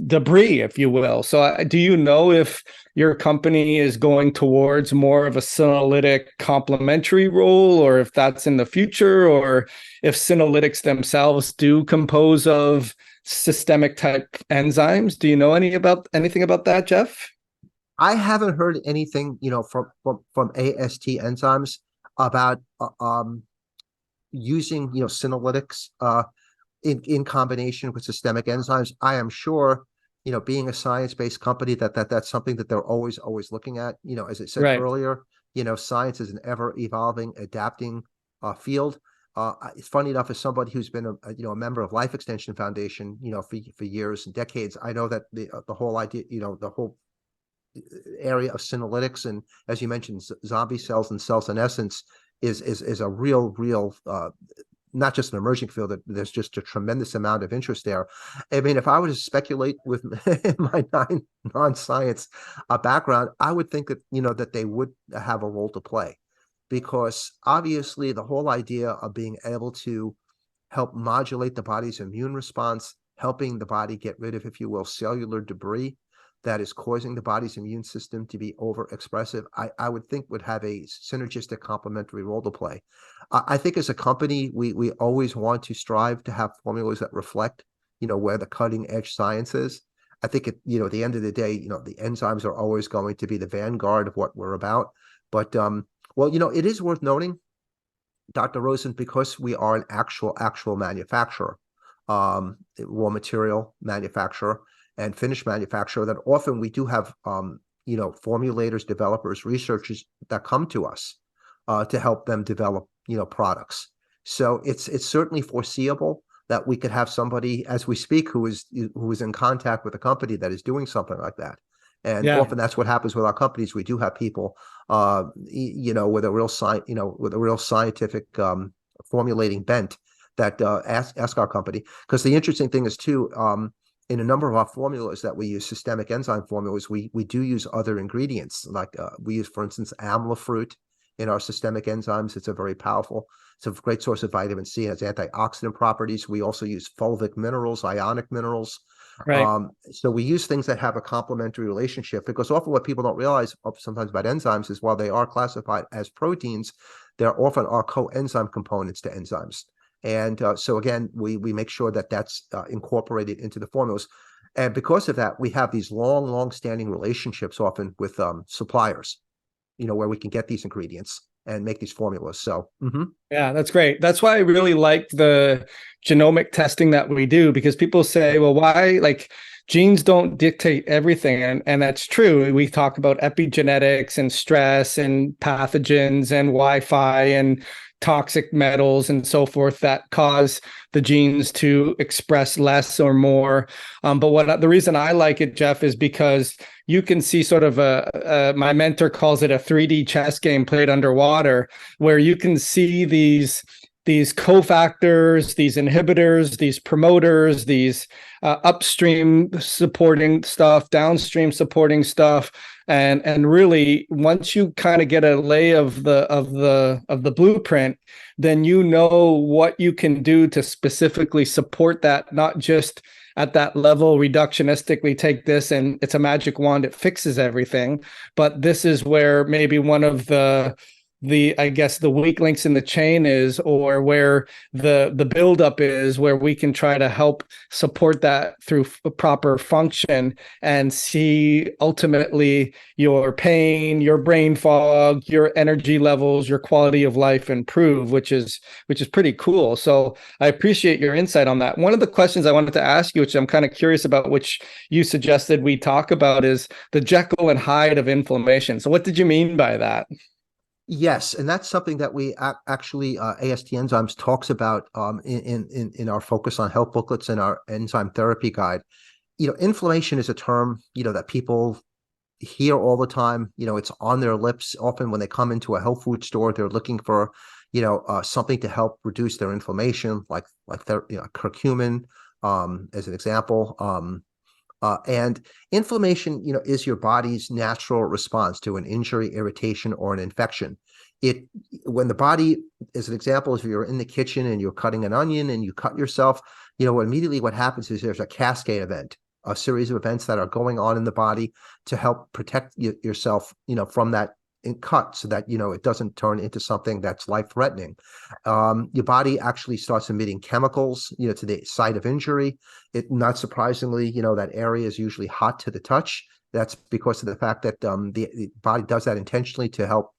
debris, if you will. So do you know if your company is going towards more of a senolytic complementary role, or if that's in the future, or if senolytics themselves do compose of systemic type enzymes? Do you know anything about that, Jeff? I haven't heard anything, from AST enzymes about using, senolytics in combination with systemic enzymes. I am sure, being a science-based company, that's something that they're always looking at. As I said Right. earlier, science is an ever-evolving, adapting field. It's funny enough, as somebody who's been a member of Life Extension Foundation, for years and decades, I know that the whole idea, the whole area of senolytics and, as you mentioned, zombie cells and cell senescence is a real not just an emerging field. That there's just a tremendous amount of interest there. I mean, if I were to speculate with my non-science background, I would think that that they would have a role to play, because obviously the whole idea of being able to help modulate the body's immune response, helping the body get rid of, if you will, cellular debris that is causing the body's immune system to be overexpressive, I would think would have a synergistic complementary role to play. I think as a company, we always want to strive to have formulas that reflect, where the cutting edge science is. I think at the end of the day, the enzymes are always going to be the vanguard of what we're about. But Well, it is worth noting, Dr. Rosen, because we are an actual manufacturer, raw material manufacturer and finished manufacturer, that often we do have formulators, developers, researchers that come to us to help them develop products. So it's certainly foreseeable that we could have somebody as we speak who is in contact with a company that is doing something like that. And often that's what happens with our companies. We do have people with a real scientific formulating bent that ask our company. Because the interesting thing is too, in a number of our formulas that we use, systemic enzyme formulas, we do use other ingredients. Like we use, for instance, amla fruit in our systemic enzymes. It's a great source of vitamin C. It has antioxidant properties. We also use fulvic minerals, ionic minerals. Right. So we use things that have a complementary relationship, because often what people don't realize sometimes about enzymes is while they are classified as proteins, there often are coenzyme components to enzymes. And so again, we make sure that that's incorporated into the formulas. And because of that, we have these long-standing relationships often with suppliers, where we can get these ingredients and make these formulas. So, yeah, that's great. That's why I really like the genomic testing that we do, because people say, well, why, like, genes don't dictate everything. And that's true. We talk about epigenetics and stress and pathogens and Wi-Fi and toxic metals and so forth that cause the genes to express less or more. But the reason I like it, Jeff, is because you can see sort of my mentor calls it a 3D chess game played underwater, where you can see these cofactors, these inhibitors, these promoters, these upstream supporting stuff, downstream supporting stuff, and really once you kind of get a lay of the blueprint, then you know what you can do to specifically support that, not just at that level reductionistically take this and it's a magic wand, it fixes everything. But this is where maybe one of the I guess the weak links in the chain is, or where the buildup is, where we can try to help support that through proper function and see ultimately your pain, your brain fog, your energy levels, your quality of life improve, which is pretty cool. So I appreciate your insight on that. One of the questions I wanted to ask you, which I'm kind of curious about, which you suggested we talk about, is the Jekyll and Hyde of inflammation. So what did you mean by that? Yes, and that's something that we actually AST Enzymes talks about in our Focus on Health booklets and our enzyme therapy guide. Inflammation is a term that people hear all the time. It's on their lips. Often when they come into a health food store, they're looking for something to help reduce their inflammation, like curcumin as an example. And inflammation, is your body's natural response to an injury, irritation, or an infection. When the body, as an example, if you're in the kitchen and you're cutting an onion and you cut yourself, immediately what happens is there's a cascade event, a series of events that are going on in the body to help protect yourself, from that cut, so that it doesn't turn into something that's life-threatening. Your body actually starts emitting chemicals to the site of injury. Not surprisingly, that area is usually hot to the touch. That's because of the fact that the body does that intentionally to help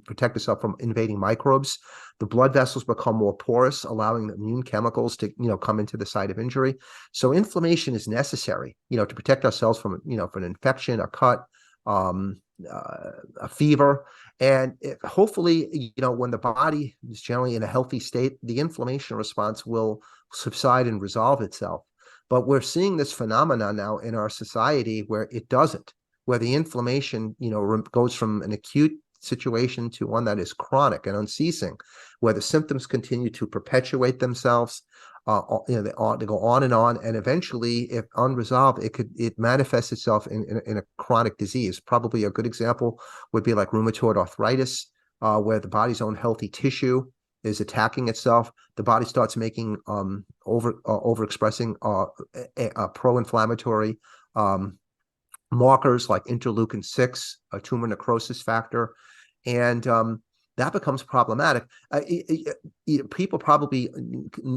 protect itself from invading microbes. The blood vessels become more porous, allowing the immune chemicals to come into the site of injury. So inflammation is necessary to protect ourselves from from an infection, a cut, a fever. And hopefully, when the body is generally in a healthy state, the inflammation response will subside and resolve itself. But we're seeing this phenomenon now in our society where it doesn't, where the inflammation, goes from an acute situation to one that is chronic and unceasing, where the symptoms continue to perpetuate themselves. They go on, and eventually, if unresolved, it manifests itself in a chronic disease. Probably a good example would be like rheumatoid arthritis, where the body's own healthy tissue is attacking itself. The body starts making overexpressing pro-inflammatory markers like interleukin-6, a tumor necrosis factor, and that becomes problematic. People probably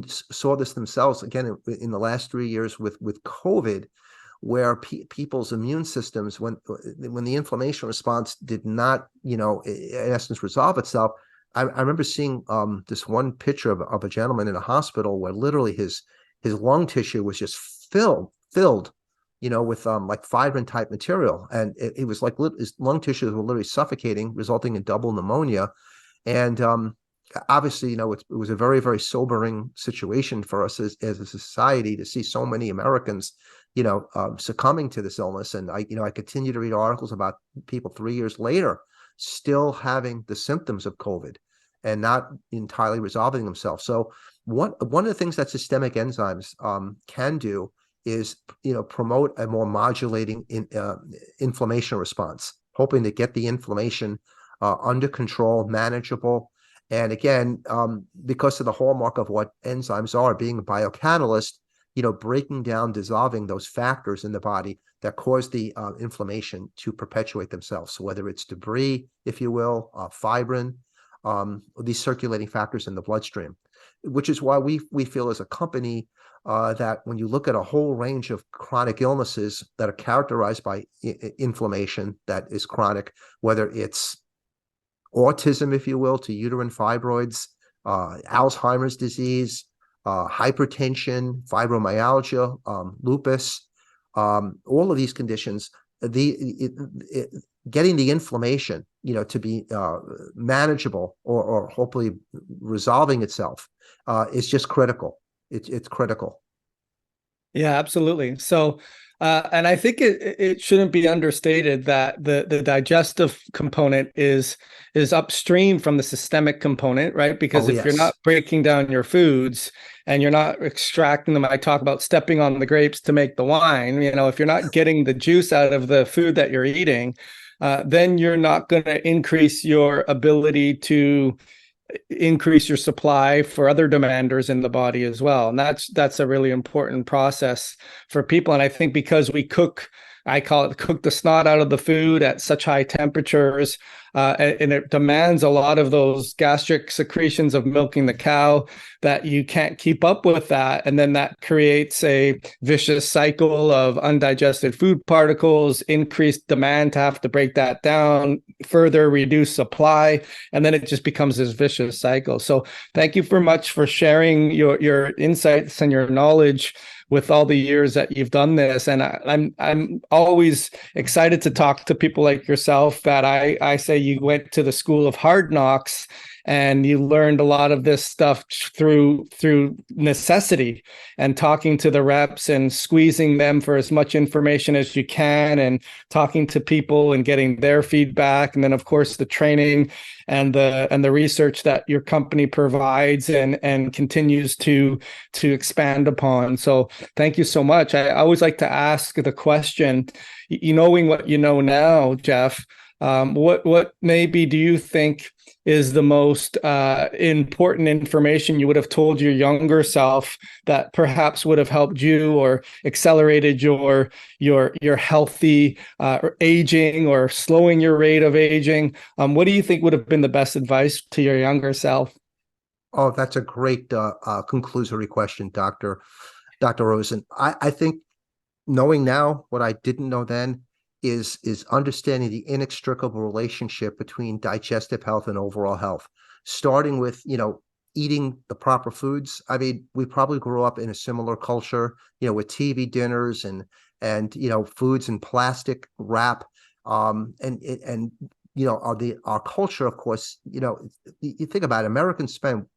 saw this themselves again in the last 3 years with COVID, where people's immune systems, when the inflammation response did not, in essence, resolve itself. I remember seeing this one picture of a gentleman in a hospital where literally his lung tissue was just filled, with like fibrin type material, and it was like his lung tissues were literally suffocating, resulting in double pneumonia. And obviously, it was a very, very sobering situation for us as a society to see so many Americans, succumbing to this illness. And I continue to read articles about people 3 years later still having the symptoms of COVID and not entirely resolving themselves. So one of the things that systemic enzymes can do is, promote a more modulating inflammation response, hoping to get the inflammation under control, manageable. And again, because of the hallmark of what enzymes are, being a biocatalyst, breaking down, dissolving those factors in the body that cause the inflammation to perpetuate themselves. So whether it's debris, if you will, fibrin, these circulating factors in the bloodstream, which is why we feel as a company that when you look at a whole range of chronic illnesses that are characterized by inflammation that is chronic, whether it's autism, if you will, to uterine fibroids, Alzheimer's disease, hypertension, fibromyalgia, lupus, all of these conditions, getting the inflammation, to be manageable or hopefully resolving itself is just critical. It's critical. Yeah, absolutely. So, and I think it shouldn't be understated that the digestive component is upstream from the systemic component, right? Because if you're not breaking down your foods and you're not extracting them, I talk about stepping on the grapes to make the wine. If you're not getting the juice out of the food that you're eating, then you're not going to increase your ability to increase your supply for other demanders in the body as well. And that's a really important process for people. And I think because we I call it cook the snot out of the food at such high temperatures, and it demands a lot of those gastric secretions of milking the cow, that you can't keep up with that. And then that creates a vicious cycle of undigested food particles, increased demand to have to break that down, further reduce supply, and then it just becomes this vicious cycle. So thank you very much for sharing your insights and your knowledge with all the years that you've done this. And I'm always excited to talk to people like yourself that I say you went to the school of hard knocks and you learned a lot of this stuff through necessity, and talking to the reps and squeezing them for as much information as you can, and talking to people and getting their feedback. And then of course the training and the research that your company provides and continues to expand upon. So thank you so much. I always like to ask the question, knowing what you know now, Jeff, what maybe do you think is the most important information you would have told your younger self that perhaps would have helped you or accelerated your healthy aging or slowing your rate of aging? What do you think would have been the best advice to your younger self? Oh, that's a great conclusory question, Dr. Rosen. I think knowing now what I didn't know then is understanding the inextricable relationship between digestive health and overall health, starting with, eating the proper foods. I mean, we probably grew up in a similar culture, with TV dinners and foods in plastic wrap. Our culture, of course, you think about it, Americans spend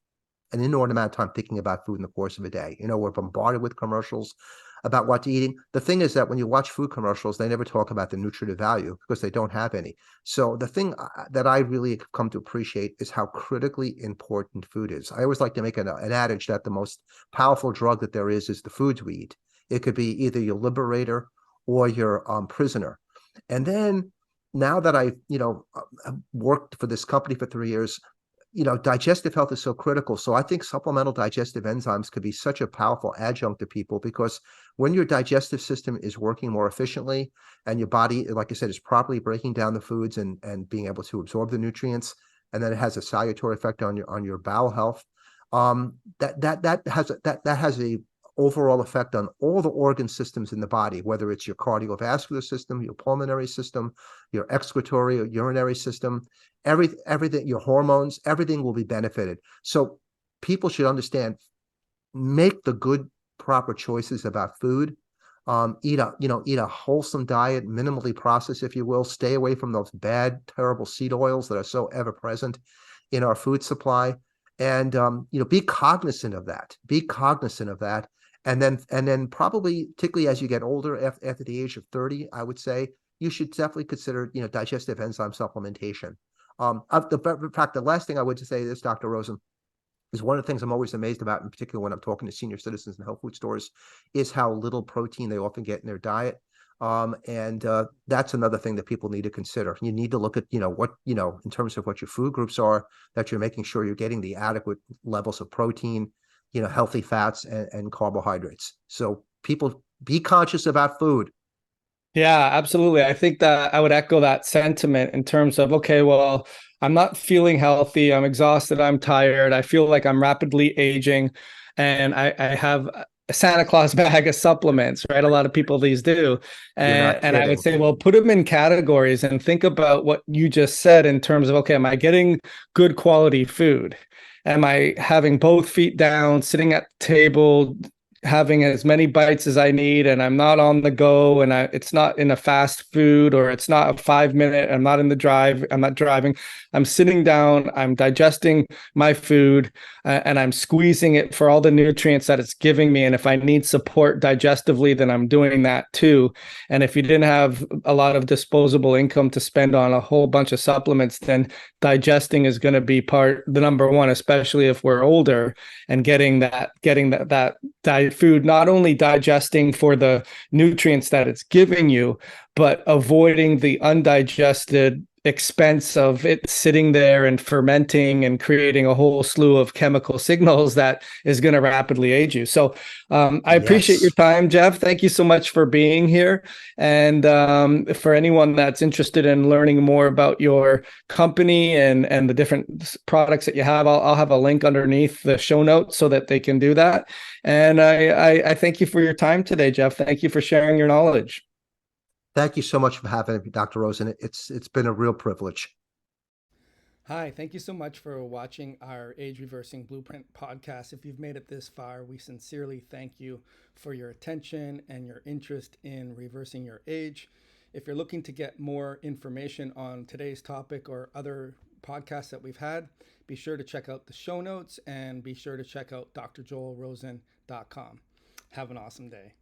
an inordinate amount of time thinking about food in the course of a day. We're bombarded with commercials about what to eating. The thing is that when you watch food commercials, they never talk about the nutritive value because they don't have any. So the thing that I really have come to appreciate is how critically important food is. I always like to make an adage that the most powerful drug that there is the foods we eat. It could be either your liberator or your prisoner. And then now that I, worked for this company for 3 years, digestive health is so critical. So I think supplemental digestive enzymes could be such a powerful adjunct to people, because when your digestive system is working more efficiently and your body, like I said, is properly breaking down the foods and being able to absorb the nutrients, and then it has a salutary effect on your bowel health, that has a overall effect on all the organ systems in the body, whether it's your cardiovascular system, your pulmonary system, your excretory or urinary system, everything, your hormones, everything will be benefited. So people should understand, make the good, proper choices about food. Eat a wholesome diet, minimally processed, if you will. Stay away from those bad, terrible seed oils that are so ever present in our food supply. And be cognizant of that. Be cognizant of that. And then probably, particularly as you get older, after the age of 30, I would say you should definitely consider digestive enzyme supplementation. In fact, the last thing I would say is, Dr. Rosen, is one of the things I'm always amazed about, in particular when I'm talking to senior citizens in health food stores, is how little protein they often get in their diet. And that's another thing that people need to consider. You need to look at, what, in terms of what your food groups are, that you're making sure you're getting the adequate levels of protein, healthy fats and carbohydrates. So people, be conscious about food. Yeah, absolutely. I think that I would echo that sentiment in terms of, okay, well, I'm not feeling healthy. I'm exhausted. I'm tired. I feel like I'm rapidly aging, and I have a Santa Claus bag of supplements, right? A lot of people these do. You're not And I would kidding. say, well, put them in categories and think about what you just said in terms of, okay, am I getting good quality food? Am I having both feet down, sitting at the table, having as many bites as I need, and I'm not on the go, and it's not in a fast food, or it's not a 5 minute, I'm not in the drive, I'm not driving, I'm sitting down, I'm digesting my food, and I'm squeezing it for all the nutrients that it's giving me. And if I need support digestively, then I'm doing that too. And if you didn't have a lot of disposable income to spend on a whole bunch of supplements, then digesting is going to be the number one, especially if we're older, and getting that food, not only digesting for the nutrients that it's giving you, but avoiding the undigested expense of it sitting there and fermenting and creating a whole slew of chemical signals that is going to rapidly age you. So I appreciate your Yes. time, Jeff. Thank you so much for being here. And for anyone that's interested in learning more about your company and the different products that you have, I'll have a link underneath the show notes so that they can do that. And I thank you for your time today, Jeff. Thank you for sharing your knowledge. Thank you so much for having me, Dr. Rosen. It's been a real privilege. Hi, thank you so much for watching our Age Reversing Blueprint podcast. If you've made it this far, we sincerely thank you for your attention and your interest in reversing your age. If you're looking to get more information on today's topic or other podcasts that we've had, be sure to check out the show notes and be sure to check out drjoelrosen.com. Have an awesome day.